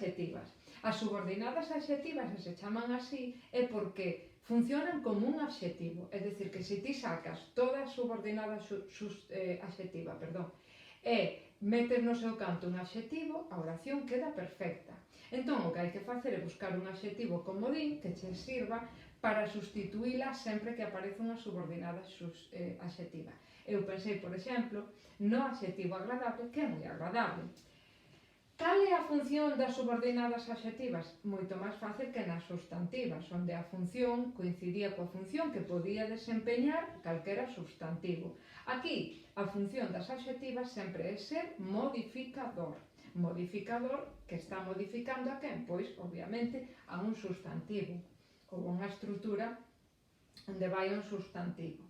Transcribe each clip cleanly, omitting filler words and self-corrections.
adxetivas. As subordinadas adxetivas, se chaman así, é porque funcionan como un adxetivo, é dicir, que se ti sacas toda a subordinada adxetiva, e metes no seu canto un adxetivo, a oración queda perfecta. Entón, o que hai que facer é buscar un adxetivo comodín que che sirva para sustituíla sempre que aparece unha subordinada adxetiva. Eu pensei, por exemplo, no adxetivo agradable, que é moi agradable. Cal é a función das subordinadas adxetivas? Moito máis fácil que nas substantivas, onde a función coincidía coa función que podía desempeñar calquera substantivo. Aquí, a función das adxetivas sempre é ser modificador. Modificador que está modificando a quen? Pois, obviamente, a un substantivo ou unha estrutura onde vai un substantivo.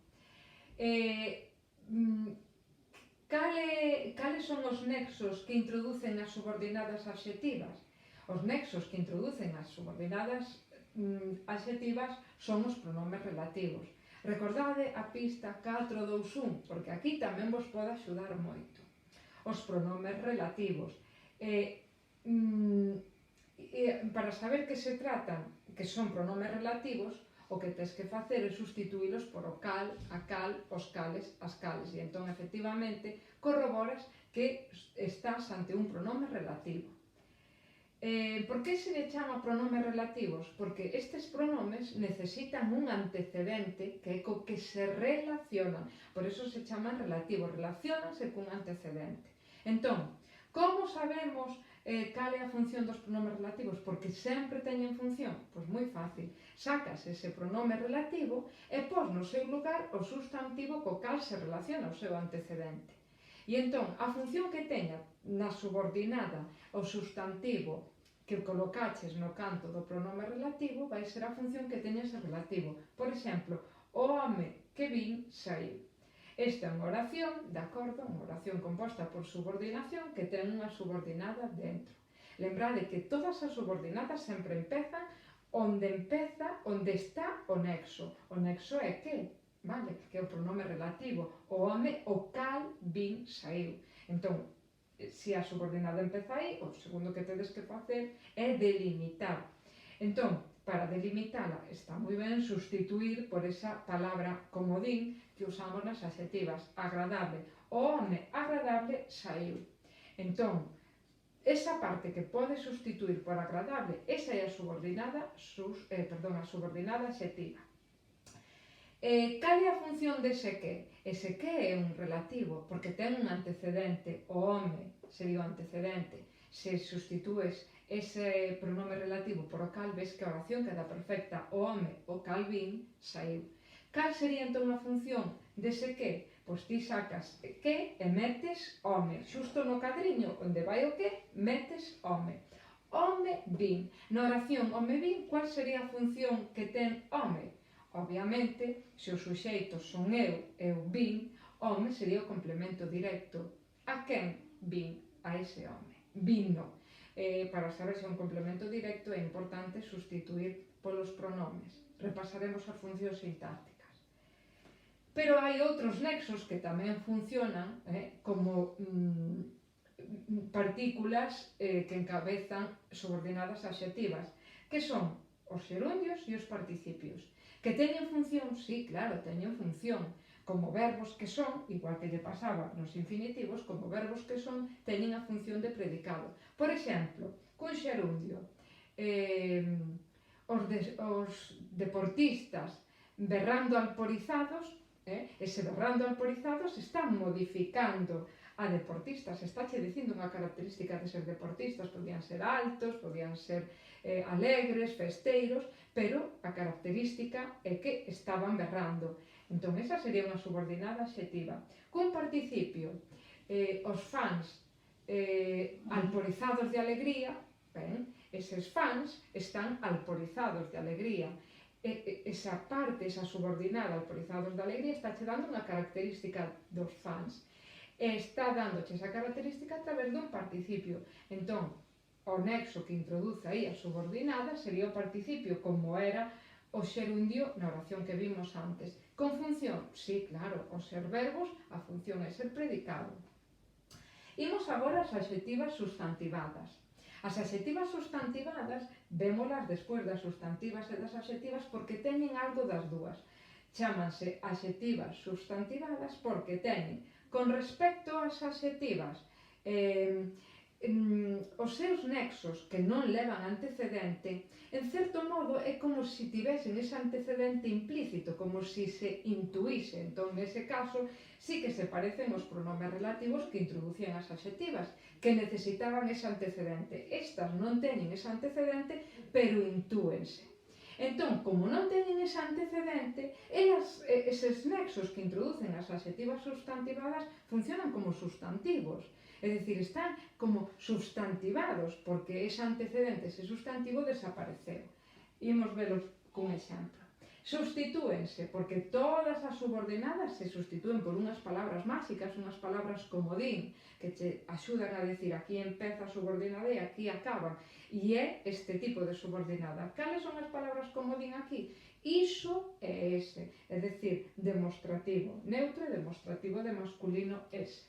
Cales son os nexos que introducen as subordinadas adxetivas? Os nexos que introducen as subordinadas adxetivas son os pronomes relativos. Recordade a pista 421, porque aquí tamén vos pode axudar moito. Os pronomes relativos. Para saber que se tratan, que son pronomes relativos, o que tens que facer é sustituílos por o cal, a cal, os cales, as cales. E entón, efectivamente, corroboras que estás ante un pronome relativo. Por que se lle chama pronomes relativos? Porque estes pronomes necesitan un antecedente que é co que se relacionan. Por eso se chaman relativos, relacionanse cun antecedente. Entón, como sabemos cal é a función dos pronomes relativos? Porque sempre teñen función. Pois moi fácil. Sacas ese pronome relativo e pos no seu lugar o substantivo co cal se relaciona o seu antecedente. E entón, a función que teña na subordinada o substantivo que colocaches no canto do pronome relativo vai ser a función que teña ese relativo. Por exemplo, o home que vin saiu. Esta é unha oración, de acordo, unha oración composta por subordinación que ten unha subordinada dentro. Lembrade que todas as subordinadas sempre empezan onde está o nexo. O nexo é que, vale, que é o pronome relativo. O home, o cal vin saiu. Entón, se a subordinada empeza aí, o segundo que tedes que facer é delimitar. Entón, para delimitala está moi ben sustituir por esa palabra comodín que usamos nas adxetivas. Agradable. O home agradable saiu. Entón, esa parte que pode sustituir por agradable, esa é a subordinada adxetiva. Cal é a función dese que? Ese que é un relativo, porque ten un antecedente. O home sería o antecedente. Se substitúes ese pronome relativo por o cal, ves que a oración queda perfecta. O home, o cal vin, saiu. Cal sería entón a función dese que? Pois ti sacas que e metes home. Xusto no cadriño onde vai o que, metes home. Home vin. Na oración home vin, qual sería a función que ten home? Obviamente, se os suxeitos son eu vin, home sería o complemento directo. A quen vin? A ese home. Vino. Para saber se é un complemento directo é importante sustituir polos pronomes. Repasaremos as funcións sintácticas. Pero hai outros nexos que tamén funcionan como partículas que encabezan subordinadas adxetivas, que son os xerundios e os participios. Que teñen función? Sí, claro, teñen función. Como verbos que son, igual que lle pasaba nos infinitivos, como verbos que son, teñen a función de predicado. Por exemplo, cun xerundio, os deportistas berrando alporizados, ese berrando alporizados están modificando a deportistas, estáche dicindo unha característica de ser deportistas, podían ser altos, podían ser alegres, festeiros, pero a característica é que estaban berrando. Entón, esa sería unha subordinada adxetiva. Cun participio, os fans alporizados de alegría, eses fans están alporizados de alegría. Esa parte, esa subordinada alporizados de alegría, está che dando unha característica dos fans. Está dándoche esa característica a través dun participio. Entón, o nexo que introduce aí a subordinada sería o participio, como era o xerundio na oración que vimos antes. Con función? Sí, claro, ao ser verbos, a función é ser predicado. Imos agora ás adxetivas substantivadas. As adxetivas substantivadas, vémolas despois das substantivas e das adxetivas porque teñen algo das dúas. Chámanse adxetivas substantivadas porque teñen, con respecto ás adxetivas, os seus nexos que non levan antecedente, en certo modo é como se tivesen ese antecedente implícito, como se se intuíse. Entón, nese caso, sí que se parecen os pronomes relativos que introducían as adxetivas, que necesitaban ese antecedente. Estas non teñen ese antecedente, pero intúense. Entón, como non teñen ese antecedente, eses nexos que introducen as adxetivas substantivadas funcionan como substantivos. É dicir, están como substantivados, porque ese antecedente, ese substantivo, desapareceu. Imos velos cun exemplo. Substitúense, porque todas as subordinadas se substitúen por unhas palabras máxicas, unhas palabras comodín, que te axudan a decir aquí empeza a subordinada e aquí acaba. E é este tipo de subordinada. Cales son as palabras comodín aquí? Iso e ese, é dicir, demostrativo neutro e demostrativo de masculino ese.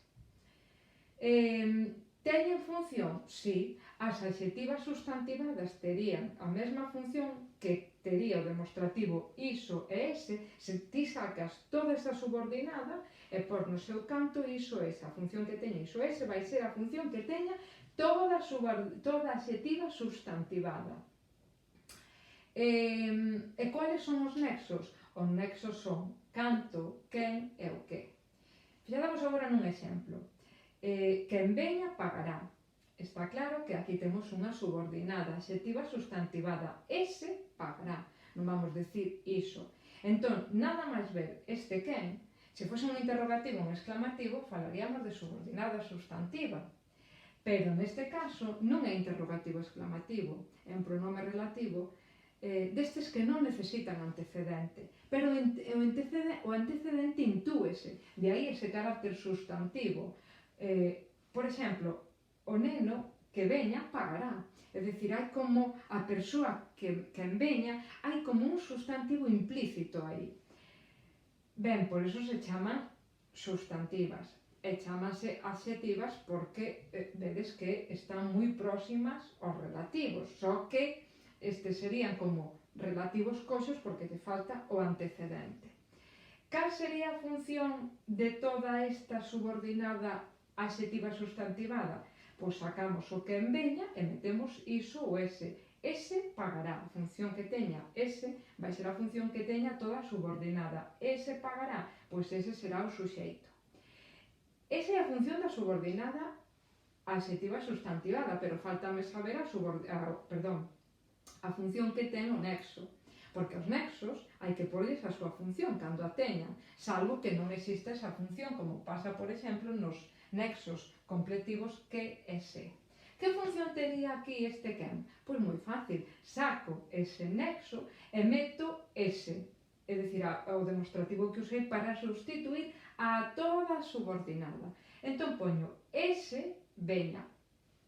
Teñen función? Sí. As adxetivas substantivadas terían a mesma función que tería o demostrativo iso e ese, se ti sacas toda esa subordinada e por no seu canto iso e ese. A función que teña iso e ese vai ser a función que teña toda adxetiva substantivada. E quales son os nexos? Os nexos son canto, quen e o que. Fixadamos agora nun exemplo. Quen veña pagará. Está claro que aquí temos unha subordinada adxetiva substantivada. Ese pagará. Non vamos decir iso. Entón, nada máis ver este quen, se fose un interrogativo ou un exclamativo, falaríamos de subordinada substantiva. Pero neste caso non é interrogativo exclamativo, é un pronome relativo destes que non necesitan antecedente, pero o antecedente intúese, de aí ese carácter substantivo. Por exemplo, o neno que veña pagará, é dicir, hai como a persoa que veña, hai como un substantivo implícito aí. Ben, por iso se chaman substantivas. E chámanse adxetivas porque vedes que están moi próximas aos relativos, só que estes serían como relativos coxos porque te falta o antecedente. Cal sería a función de toda esta subordinada adxetiva substantivada? Pois sacamos o que veña e metemos iso ou ese. Ese pagará. A función que teña ese vai ser a función que teña toda subordinada. Ese pagará, pois ese será o suxeito. Esa é a función da subordinada adxetiva substantivada, pero faltame saber a función que ten o nexo. Porque os nexos hai que porlles a súa función cando a teñan, salvo que non exista esa función, como pasa, por exemplo, nos nexos completivos que e se. Que función tería aquí este quen? Pois moi fácil, saco ese nexo e meto ese. É dicir, o demostrativo que usei para substituir a toda subordinada. Entón poño ese veña,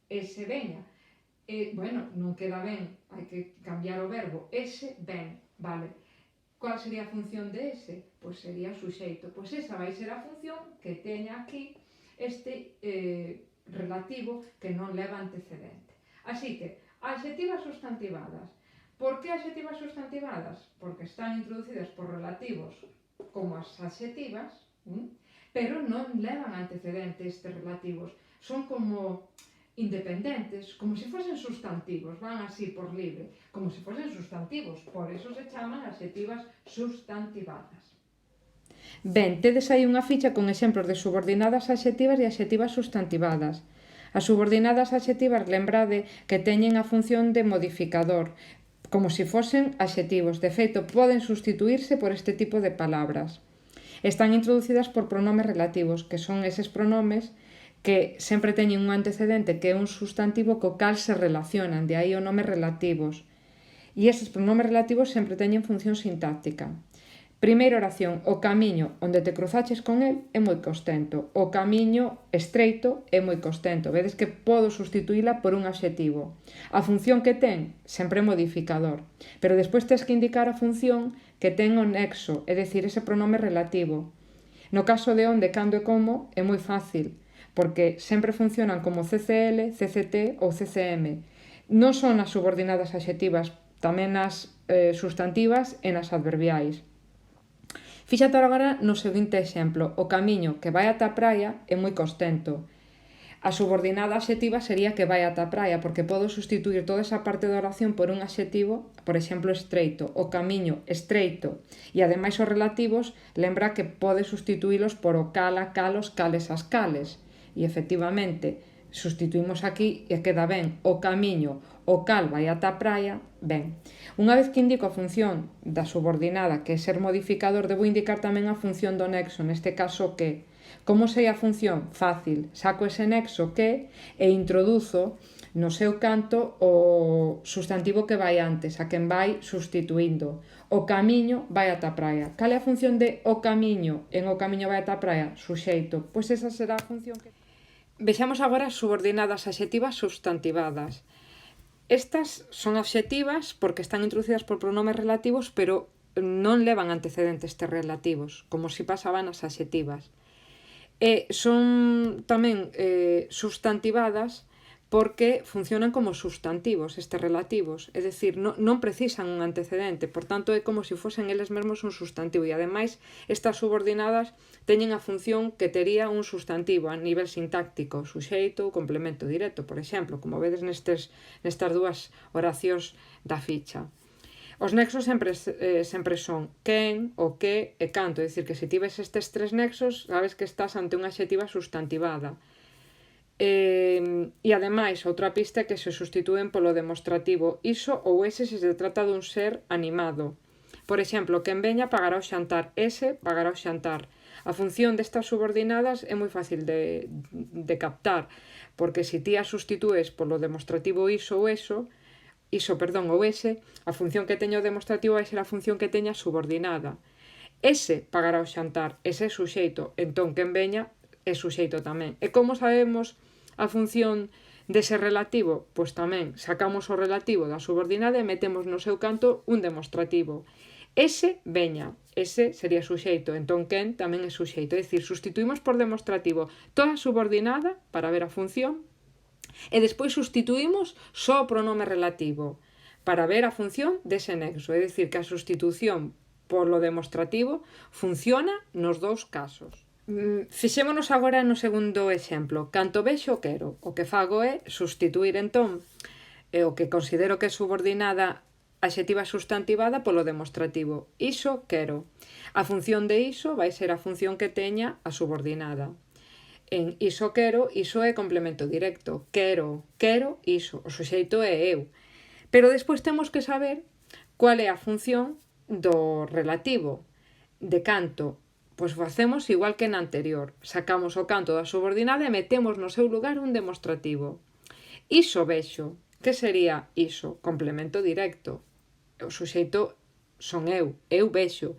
ese veña. Bueno, non queda ben, hai que cambiar o verbo, ese ven, vale. Qual sería a función de ese? Pois sería suxeito. Pois esa vai ser a función que teña aquí este relativo que non leva antecedente. Así que, adxetivas substantivadas. Por que adxetivas substantivadas? Porque están introducidas por relativos como as adxetivas, pero non levan antecedente estes relativos. Son como independentes, como se fosen sustantivos, van así por libre, como se fosen sustantivos, por eso se chaman adxetivas substantivadas. Ben, tedes aí unha ficha con exemplos de subordinadas adxetivas e adxetivas substantivadas. As subordinadas adxetivas, lembrade que teñen a función de modificador, como se fosen adxetivos. De feito, poden substituírse por este tipo de palabras. Están introducidas por pronomes relativos, que son eses pronomes que sempre teñen un antecedente que é un substantivo co cal se relacionan, de aí o nome relativos. E eses pronomes relativos sempre teñen función sintáctica. Primeira oración, o camiño onde te cruzaches con el é moi costento. O camiño estreito é moi costento. Vedes que podo substituíla por un adxetivo. A función que ten, sempre modificador. Pero despois tens que indicar a función que ten o nexo, é dicir, ese pronome relativo. No caso de onde, cando e como, é moi fácil, porque sempre funcionan como CCL, CCT ou CCM. Non son as subordinadas adxetivas, tamén nas sustantivas e nas adverbiais. Fíxate agora no seguinte exemplo. O camiño que vai ata a praia é moi costento. A subordinada adxetiva sería que vai ata a praia, porque podo sustituir toda esa parte da oración por un adxetivo, por exemplo, estreito. O camiño estreito. E ademais os relativos, lembra que pode sustituílos por o cal, a cal, os cales, as cales. E efectivamente, sustituímos aquí e queda ben o camiño, o cal vai ata a praia, ben. Unha vez que indico a función da subordinada, que é ser modificador, debo indicar tamén a función do nexo, neste caso que. Como sei a función? Fácil. Saco ese nexo que e introduzo no seu canto o substantivo que vai antes, a quen vai sustituindo. O camiño vai ata a praia. Cal é a función de o camiño? En o camiño vai ata a praia? Suxeito. Pois esa será a función que... Vexamos agora as subordinadas adxetivas substantivadas. Estas son adxetivas porque están introducidas por pronomes relativos, pero non levan antecedentes relativos, como si pasaban as adxetivas. E son tamén substantivadas porque funcionan como substantivos, estes relativos, é dicir, non precisan un antecedente, por tanto é como se fosen eles mesmos un substantivo, e ademais estas subordinadas teñen a función que tería un substantivo a nivel sintáctico, suxeito ou complemento directo, por exemplo, como vedes nestas dúas oracións da ficha. Os nexos sempre son quen, o que e canto, é dicir, que se tives estes tres nexos, sabes que estás ante unha adxetiva substantivada. E ademais, outra pista é que se substitúen polo demostrativo iso ou ese se trata dun ser animado. Por exemplo, quen veña pagará o xantar, ese pagará o xantar. A función destas subordinadas é moi fácil de captar, porque se ti as substitúes polo demostrativo iso ou eso, ou ese, a función que teña o demostrativo vai ser a función que teña subordinada. Ese pagará o xantar, ese é suxeito, entón quen veña é suxeito tamén. E como sabemos a función dese relativo? Pois tamén sacamos o relativo da subordinada e metemos no seu canto un demostrativo. Ese veña, ese sería suxeito, entón quen tamén é suxeito. É dicir, sustituímos por demostrativo toda a subordinada para ver a función, e despois sustituímos só o pronome relativo para ver a función dese nexo. É dicir, que a sustitución polo demostrativo funciona nos dous casos. Fixémonos agora no segundo exemplo. Canto vexo quero. O que fago é sustituir entón o que considero que é subordinada adxetiva substantivada polo demostrativo. Iso quero. A función de iso vai ser a función que teña a subordinada. En iso quero, iso é complemento directo. Quero iso. O suxeito é eu. Pero despois temos que saber cual é a función do relativo. De canto, pois facemos igual que na anterior. Sacamos o canto da subordinada e metemos no seu lugar un demostrativo. Iso vexo. Que sería iso? Complemento directo. O suxeito son eu vexo.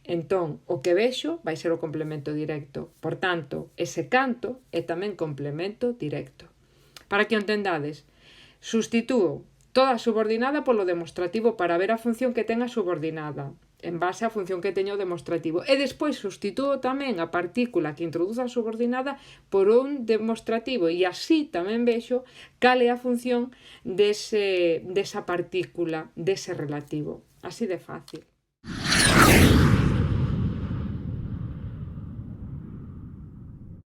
Entón, o que vexo vai ser o complemento directo. Por tanto, ese canto é tamén complemento directo. Para que o entendades, substitúo toda a subordinada polo demostrativo para ver a función que ten a subordinada, en base á función que teña o demostrativo. E despois substitúo tamén a partícula que introduza a subordinada por un demostrativo, e así tamén vexo cal é a función desa partícula, dese relativo. Así de fácil.